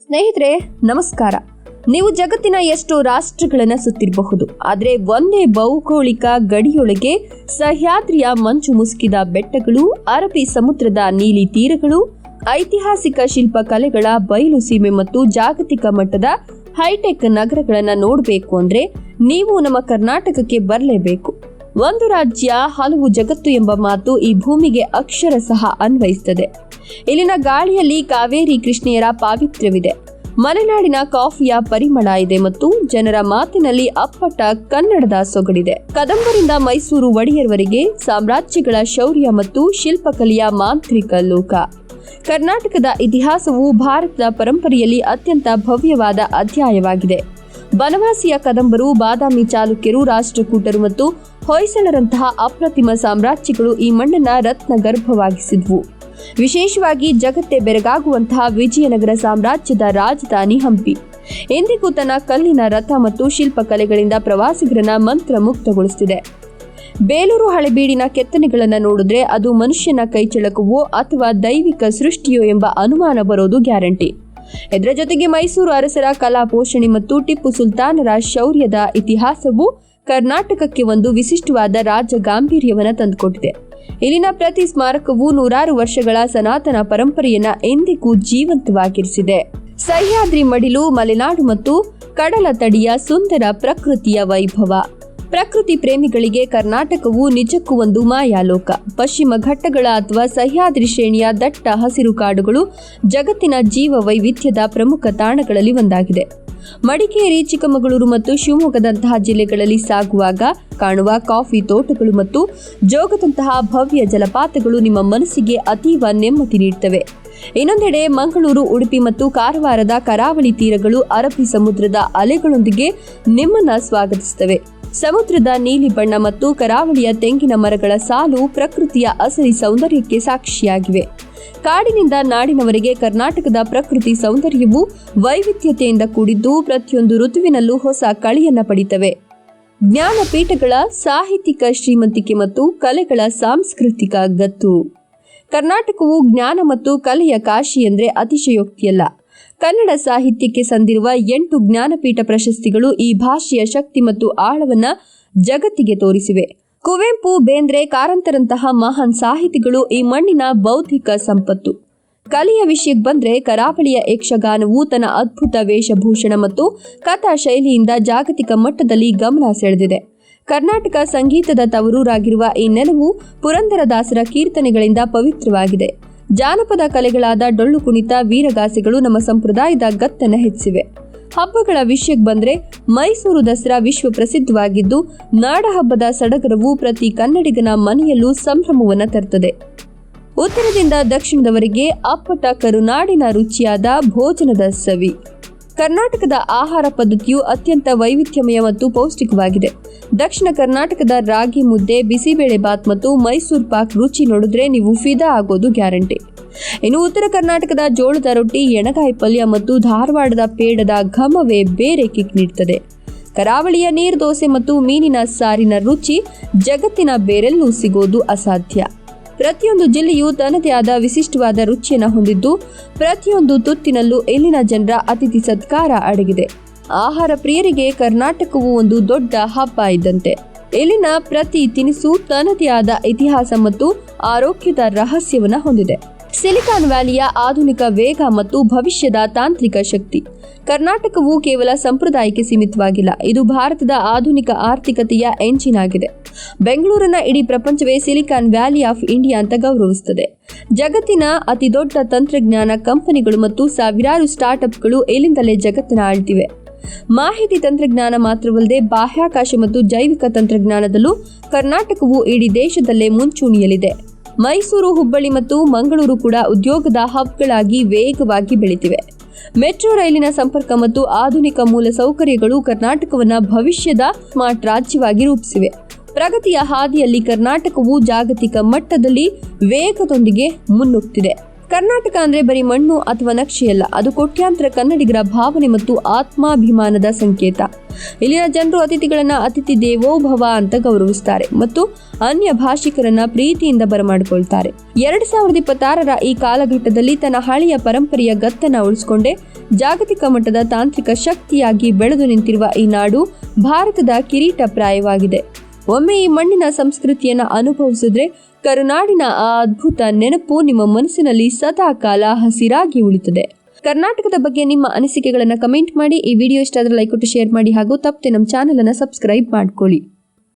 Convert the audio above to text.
ಸ್ನೇಹಿತರೆ ನಮಸ್ಕಾರ. ನೀವು ಜಗತ್ತಿನ ಎಷ್ಟೋ ರಾಷ್ಟ್ರಗಳನ್ನು ಸುತ್ತಿರಬಹುದು, ಆದರೆ ಒಂದೇ ಭೌಗೋಳಿಕ ಗಡಿಯೊಳಗೆ ಸಹ್ಯಾದ್ರಿಯ ಮಂಜು ಮುಸುಕಿದ ಬೆಟ್ಟಗಳು, ಅರಬ್ಬಿ ಸಮುದ್ರದ ನೀಲಿ ತೀರಗಳು, ಐತಿಹಾಸಿಕ ಶಿಲ್ಪಕಲೆಗಳ ಬಯಲು ಸೀಮೆ ಮತ್ತು ಜಾಗತಿಕ ಮಟ್ಟದ ಹೈಟೆಕ್ ನಗರಗಳನ್ನು ನೋಡಬೇಕು ಅಂದ್ರೆ ನೀವು ನಮ್ಮ ಕರ್ನಾಟಕಕ್ಕೆ ಬರಲೇಬೇಕು. ಒಂದು ರಾಜ್ಯ ಹಲವು ಜಗತ್ತು ಎಂಬ ಮಾತು ಈ ಭೂಮಿಗೆ ಅಕ್ಷರಶಃ ಅನ್ವಯಿಸುತ್ತದೆ. ಇಲ್ಲಿನ ಗಾಳಿಯಲ್ಲಿ ಕಾವೇರಿ ಕೃಷ್ಣೆಯರ ಪಾವಿತ್ರ್ಯವಿದೆ, ಮಲೆನಾಡಿನ ಕಾಫಿಯ ಪರಿಮಳ ಇದೆ ಮತ್ತು ಜನರ ಮಾತಿನಲ್ಲಿ ಅಪ್ಪಟ ಕನ್ನಡದ ಸೊಗಡಿದೆ. ಕದಂಬರಿಂದ ಮೈಸೂರು ಒಡೆಯರ್ವರೆಗೆ ಸಾಮ್ರಾಜ್ಯಗಳ ಶೌರ್ಯ ಮತ್ತು ಶಿಲ್ಪಕಲೆಯ ಮಾಂತ್ರಿಕ ಲೋಕ. ಕರ್ನಾಟಕದ ಇತಿಹಾಸವು ಭಾರತದ ಪರಂಪರೆಯಲ್ಲಿ ಅತ್ಯಂತ ಭವ್ಯವಾದ ಅಧ್ಯಾಯವಾಗಿದೆ. ಬನವಾಸಿಯ ಕದಂಬರು, ಬಾದಾಮಿ ಚಾಲುಕ್ಯರು, ರಾಷ್ಟ್ರಕೂಟರು ಮತ್ತು ಹೊಯ್ಸಳರಂತಹ ಅಪ್ರತಿಮ ಸಾಮ್ರಾಜ್ಯಗಳು ಈ ಮಣ್ಣನ್ನ ರತ್ನ ಗರ್ಭವಾಗಿಸಿದ್ವು. ವಿಶೇಷವಾಗಿ ಜಗತ್ತೇ ಬೆರಗಾಗುವಂತಹ ವಿಜಯನಗರ ಸಾಮ್ರಾಜ್ಯದ ರಾಜಧಾನಿ ಹಂಪಿ ಎಂದಿಗೂ ತನ್ನ ಕಲ್ಲಿನ ರಥ ಮತ್ತು ಶಿಲ್ಪಕಲೆಗಳಿಂದ ಪ್ರವಾಸಿಗರನ್ನ ಮಂತ್ರಮುಗ್ಧಗೊಳಿಸುತ್ತಿದೆ. ಬೇಲೂರು ಹಳೆಬೀಡಿನ ಕೆತ್ತನೆಗಳನ್ನು ನೋಡಿದ್ರೆ ಅದು ಮನುಷ್ಯನ ಕೈಚಳಕವೋ ಅಥವಾ ದೈವಿಕ ಸೃಷ್ಟಿಯೋ ಎಂಬ ಅನುಮಾನ ಬರೋದು ಗ್ಯಾರಂಟಿ. ಇದರ ಜೊತೆಗೆ ಮೈಸೂರು ಅರಸರ ಕಲಾ ಪೋಷಣೆ ಮತ್ತು ಟಿಪ್ಪು ಸುಲ್ತಾನರ ಶೌರ್ಯದ ಇತಿಹಾಸವು ಕರ್ನಾಟಕಕ್ಕೆ ಒಂದು ವಿಶಿಷ್ಟವಾದ ರಾಜ ಗಾಂಭೀರ್ಯವನ್ನು ತಂದುಕೊಟ್ಟಿದೆ. ಇಲ್ಲಿನ ಪ್ರತಿ ಸ್ಮಾರಕವು ನೂರಾರು ವರ್ಷಗಳ ಸನಾತನ ಪರಂಪರೆಯನ್ನ ಎಂದಿಗೂ ಜೀವಂತವಾಗಿರಿಸಿದೆ. ಸಹ್ಯಾದ್ರಿ ಮಡಿಲು, ಮಲೆನಾಡು ಮತ್ತು ಕಡಲ ತಡಿಯ ಸುಂದರ ಪ್ರಕೃತಿಯ ವೈಭವ. ಪ್ರಕೃತಿ ಪ್ರೇಮಿಗಳಿಗೆ ಕರ್ನಾಟಕವು ನಿಜಕ್ಕೂ ಒಂದು ಮಾಯಾಲೋಕ. ಪಶ್ಚಿಮ ಘಟ್ಟಗಳ ಅಥವಾ ಸಹ್ಯಾದ್ರಿ ಶ್ರೇಣಿಯ ದಟ್ಟ ಹಸಿರು ಕಾಡುಗಳು ಜಗತ್ತಿನ ಜೀವ ವೈವಿಧ್ಯದ ಪ್ರಮುಖ ತಾಣಗಳಲ್ಲಿ ಒಂದಾಗಿದೆ. ಮಡಿಕೇರಿ, ಚಿಕ್ಕಮಗಳೂರು ಮತ್ತು ಶಿವಮೊಗ್ಗದಂತಹ ಜಿಲ್ಲೆಗಳಲ್ಲಿ ಸಾಗುವಾಗ ಕಾಣುವ ಕಾಫಿ ತೋಟಗಳು ಮತ್ತು ಜೋಗದಂತಹ ಭವ್ಯ ಜಲಪಾತಗಳು ನಿಮ್ಮ ಮನಸ್ಸಿಗೆ ಅತೀವ ನೆಮ್ಮದಿ ನೀಡುತ್ತವೆ. ಇನ್ನೊಂದೆಡೆ ಮಂಗಳೂರು, ಉಡುಪಿ ಮತ್ತು ಕಾರವಾರದ ಕರಾವಳಿ ತೀರಗಳು ಅರಬ್ಬಿ ಸಮುದ್ರದ ಅಲೆಗಳೊಂದಿಗೆ ನಿಮ್ಮನ್ನ ಸ್ವಾಗತಿಸುತ್ತವೆ. ಸಮುದ್ರದ ನೀಲಿ ಬಣ್ಣ ಮತ್ತು ಕರಾವಳಿಯ ತೆಂಗಿನ ಮರಗಳ ಸಾಲು ಪ್ರಕೃತಿಯ ಅಸಲಿ ಸೌಂದರ್ಯಕ್ಕೆ ಸಾಕ್ಷಿಯಾಗಿವೆ. ಕಾಡಿನಿಂದ ನಾಡಿನವರೆಗೆ ಕರ್ನಾಟಕದ ಪ್ರಕೃತಿ ಸೌಂದರ್ಯವು ವೈವಿಧ್ಯತೆಯಿಂದ ಕೂಡಿದ್ದು ಪ್ರತಿಯೊಂದು ಋತುವಿನಲ್ಲೂ ಹೊಸ ಕಳೆಯನ್ನ ಪಡೆಯುತ್ತವೆ. ಜ್ಞಾನಪೀಠಗಳ ಸಾಹಿತ್ಯಿಕ ಶ್ರೀಮಂತಿಕೆ ಮತ್ತು ಕಲೆಗಳ ಸಾಂಸ್ಕೃತಿಕ ಗತ್ತು. ಕರ್ನಾಟಕವು ಜ್ಞಾನ ಮತ್ತು ಕಲೆಯ ಕಾಶಿ ಎಂದರೆ ಅತಿಶಯೋಕ್ತಿಯಲ್ಲ. ಕನ್ನಡ ಸಾಹಿತ್ಯಕ್ಕೆ ಸಂದಿರುವ 8 ಜ್ಞಾನಪೀಠ ಪ್ರಶಸ್ತಿಗಳು ಈ ಭಾಷೆಯ ಶಕ್ತಿ ಮತ್ತು ಆಳವನ್ನ ಜಗತ್ತಿಗೆ ತೋರಿಸಿವೆ. ಕುವೆಂಪು, ಬೇಂದ್ರೆ, ಕಾರಂತರಂತಹ ಮಹಾನ್ ಸಾಹಿತಿಗಳು ಈ ಮಣ್ಣಿನ ಬೌದ್ಧಿಕ ಸಂಪತ್ತು. ಕಲೆಯ ವಿಷಯಕ್ಕೆ ಬಂದ್ರೆ ಕರಾವಳಿಯ ಯಕ್ಷಗಾನವು ತನ್ನ ಅದ್ಭುತ ವೇಷಭೂಷಣ ಮತ್ತು ಕಥಾ ಶೈಲಿಯಿಂದ ಜಾಗತಿಕ ಮಟ್ಟದಲ್ಲಿ ಗಮನ ಸೆಳೆದಿದೆ. ಕರ್ನಾಟಕ ಸಂಗೀತದ ತವರೂರಾಗಿರುವ ಈ ನೆಲವು ಪುರಂದರದಾಸರ ಕೀರ್ತನೆಗಳಿಂದ ಪವಿತ್ರವಾಗಿದೆ. ಜಾನಪದ ಕಲೆಗಳಾದ ಡೊಳ್ಳು ಕುಣಿತ, ವೀರಗಾಸೆಗಳು ನಮ್ಮ ಸಂಪ್ರದಾಯದ ಗತ್ತನ್ನು ಹೆಚ್ಚಿವೆ. ಹಬ್ಬಗಳ ವಿಷಯಕ್ಕೆ ಬಂದ್ರೆ ಮೈಸೂರು ದಸರಾ ವಿಶ್ವ ಪ್ರಸಿದ್ಧವಾಗಿದ್ದು ನಾಡಹಬ್ಬದ ಸಡಗರವು ಪ್ರತಿ ಕನ್ನಡಿಗನ ಮನೆಯಲ್ಲೂ ಸಂಭ್ರಮವನ್ನು ತರುತ್ತದೆ. ಉತ್ತರದಿಂದ ದಕ್ಷಿಣದವರೆಗೆ ಅಪ್ಪಟ ಕರುನಾಡಿನ ರುಚಿಯಾದ ಭೋಜನದ ಸವಿ. ಕರ್ನಾಟಕದ ಆಹಾರ ಪದ್ಧತಿಯು ಅತ್ಯಂತ ವೈವಿಧ್ಯಮಯ ಮತ್ತು ಪೌಷ್ಟಿಕವಾಗಿದೆ. ದಕ್ಷಿಣ ಕರ್ನಾಟಕದ ರಾಗಿ ಮುದ್ದೆ, ಬಿಸಿಬೇಳೆ ಬಾತ್ ಮತ್ತು ಮೈಸೂರು ಪಾಕ್ ರುಚಿ ನೋಡಿದ್ರೆ ನೀವು ಫಿದಾ ಆಗೋದು ಗ್ಯಾರಂಟಿ. ಇನ್ನು ಉತ್ತರ ಕರ್ನಾಟಕದ ಜೋಳದ ರೊಟ್ಟಿ, ಎಣಗಾಯಿ ಪಲ್ಯ ಮತ್ತು ಧಾರವಾಡದ ಪೇಡದ ಘಮವೇ ಬೇರೆ ಕಿಕ್ ನೀಡುತ್ತದೆ. ಕರಾವಳಿಯ ನೀರು ದೋಸೆ ಮತ್ತು ಮೀನಿನ ಸಾರಿನ ರುಚಿ ಜಗತ್ತಿನ ಬೇರೆಲ್ಲೂ ಸಿಗೋದು ಅಸಾಧ್ಯ. ಪ್ರತಿಯೊಂದು ಜಿಲ್ಲೆಯು ತನ್ನದೇ ಆದ ವಿಶಿಷ್ಟವಾದ ರುಚಿಯನ್ನು ಹೊಂದಿದ್ದು ಪ್ರತಿಯೊಂದು ತುತ್ತಿನಲ್ಲೂ ಇಲ್ಲಿನ ಜನರ ಅತಿಥಿ ಸತ್ಕಾರ ಅಡಗಿದೆ. ಆಹಾರ ಪ್ರಿಯರಿಗೆ ಕರ್ನಾಟಕವು ಒಂದು ದೊಡ್ಡ ಹಬ್ಬ ಇದ್ದಂತೆ. ಇಲ್ಲಿನ ಪ್ರತಿ ತಿನಿಸು ತನ್ನದೇ ಆದ ಇತಿಹಾಸ ಮತ್ತು ಆರೋಗ್ಯದ ರಹಸ್ಯವನ್ನು ಹೊಂದಿದೆ. ಸಿಲಿಕಾನ್ ವ್ಯಾಲಿಯ ಆಧುನಿಕ ವೇಗ ಮತ್ತು ಭವಿಷ್ಯದ ತಾಂತ್ರಿಕ ಶಕ್ತಿ. ಕರ್ನಾಟಕವು ಕೇವಲ ಸಂಪ್ರದಾಯಕ್ಕೆ ಸೀಮಿತವಾಗಿಲ್ಲ, ಇದು ಭಾರತದ ಆಧುನಿಕ ಆರ್ಥಿಕತೆಯ ಎಂಜಿನ್ ಆಗಿದೆ. ಬೆಂಗಳೂರನ್ನ ಇಡೀ ಪ್ರಪಂಚವೇ ಸಿಲಿಕಾನ್ ವ್ಯಾಲಿ ಆಫ್ ಇಂಡಿಯಾ ಅಂತ ಗೌರವಿಸುತ್ತದೆ. ಜಗತ್ತಿನ ಅತಿ ದೊಡ್ಡ ತಂತ್ರಜ್ಞಾನ ಕಂಪನಿಗಳು ಮತ್ತು ಸಾವಿರಾರು ಸ್ಟಾರ್ಟ್ಅಪ್ಗಳು ಇಲ್ಲಿಂದಲೇ ಜಗತ್ತನ್ನು ಆಳ್ತಿವೆ. ಮಾಹಿತಿ ತಂತ್ರಜ್ಞಾನ ಮಾತ್ರವಲ್ಲದೆ ಬಾಹ್ಯಾಕಾಶ ಮತ್ತು ಜೈವಿಕ ತಂತ್ರಜ್ಞಾನದಲ್ಲೂ ಕರ್ನಾಟಕವು ಇಡೀ ದೇಶದಲ್ಲೇ ಮುಂಚೂಣಿಯಲ್ಲಿದೆ. ಮೈಸೂರು, ಹುಬ್ಬಳ್ಳಿ ಮತ್ತು ಮಂಗಳೂರು ಕೂಡ ಉದ್ಯೋಗದ ಹಬ್ಗಳಾಗಿ ವೇಗವಾಗಿ ಬೆಳೆದಿವೆ. ಮೆಟ್ರೋ ರೈಲಿನ ಸಂಪರ್ಕ ಮತ್ತು ಆಧುನಿಕ ಮೂಲ ಸೌಕರ್ಯಗಳು ಕರ್ನಾಟಕವನ್ನ ಭವಿಷ್ಯದ ಸ್ಮಾರ್ಟ್ ರಾಜ್ಯವಾಗಿ ರೂಪಿಸಿವೆ. ಪ್ರಗತಿಯ ಹಾದಿಯಲ್ಲಿ ಕರ್ನಾಟಕವು ಜಾಗತಿಕ ಮಟ್ಟದಲ್ಲಿ ವೇಗದೊಂದಿಗೆ ಮುನ್ನುಗ್ತಿದೆ. ಕರ್ನಾಟಕ ಅಂದ್ರೆ ಬರೀ ಮಣ್ಣು ಅಥವಾ ನಕ್ಷೆಯಲ್ಲ, ಅದು ಕೋಟ್ಯಾಂತರ ಕನ್ನಡಿಗರ ಭಾವನೆ ಮತ್ತು ಆತ್ಮಾಭಿಮಾನದ ಸಂಕೇತ. ಇಲ್ಲಿನ ಜನರು ಅತಿಥಿಗಳನ್ನ ಅತಿಥಿ ದೇವೋ ಭವ ಅಂತ ಗೌರವಿಸ್ತಾರೆ ಮತ್ತು ಅನ್ಯ ಭಾಷಿಕರನ್ನ ಪ್ರೀತಿಯಿಂದ ಬರಮಾಡಿಕೊಳ್ತಾರೆ. 2026ರ ಈ ಕಾಲಘಟ್ಟದಲ್ಲಿ ತನ್ನ ಹಳೆಯ ಪರಂಪರೆಯ ಗತ್ತನ್ನ ಉಳಿಸಿಕೊಂಡೇ ಜಾಗತಿಕ ಮಟ್ಟದ ತಾಂತ್ರಿಕ ಶಕ್ತಿಯಾಗಿ ಬೆಳೆದು ನಿಂತಿರುವ ಈ ನಾಡು ಭಾರತದ ಕಿರೀಟಪ್ರಾಯವಾಗಿದೆ. ಒಮ್ಮೆ ಈ ಮಣ್ಣಿನ ಸಂಸ್ಕೃತಿಯನ್ನ ಅನುಭವಿಸಿದ್ರೆ ಕರುನಾಡಿನ ಆ ಅದ್ಭುತ ನೆನಪು ನಿಮ್ಮ ಮನಸ್ಸಿನಲ್ಲಿ ಸದಾ ಕಾಲ ಹಸಿರಾಗಿ ಉಳಿಯುತ್ತದೆ. ಕರ್ನಾಟಕದ ಬಗ್ಗೆ ನಿಮ್ಮ ಅನಿಸಿಕೆಗಳನ್ನು ಕಮೆಂಟ್ ಮಾಡಿ. ಈ ವಿಡಿಯೋ ಇಷ್ಟ ಆದರೆ ಲೈಕ್ ಕೊಟ್ಟು ಶೇರ್ ಮಾಡಿ ಹಾಗೂ ತಪ್ಪದೆ ನಮ್ಮ ಚಾನೆಲ್ ಅನ್ನು ಸಬ್ಸ್ಕ್ರೈಬ್ ಮಾಡ್ಕೊಳ್ಳಿ.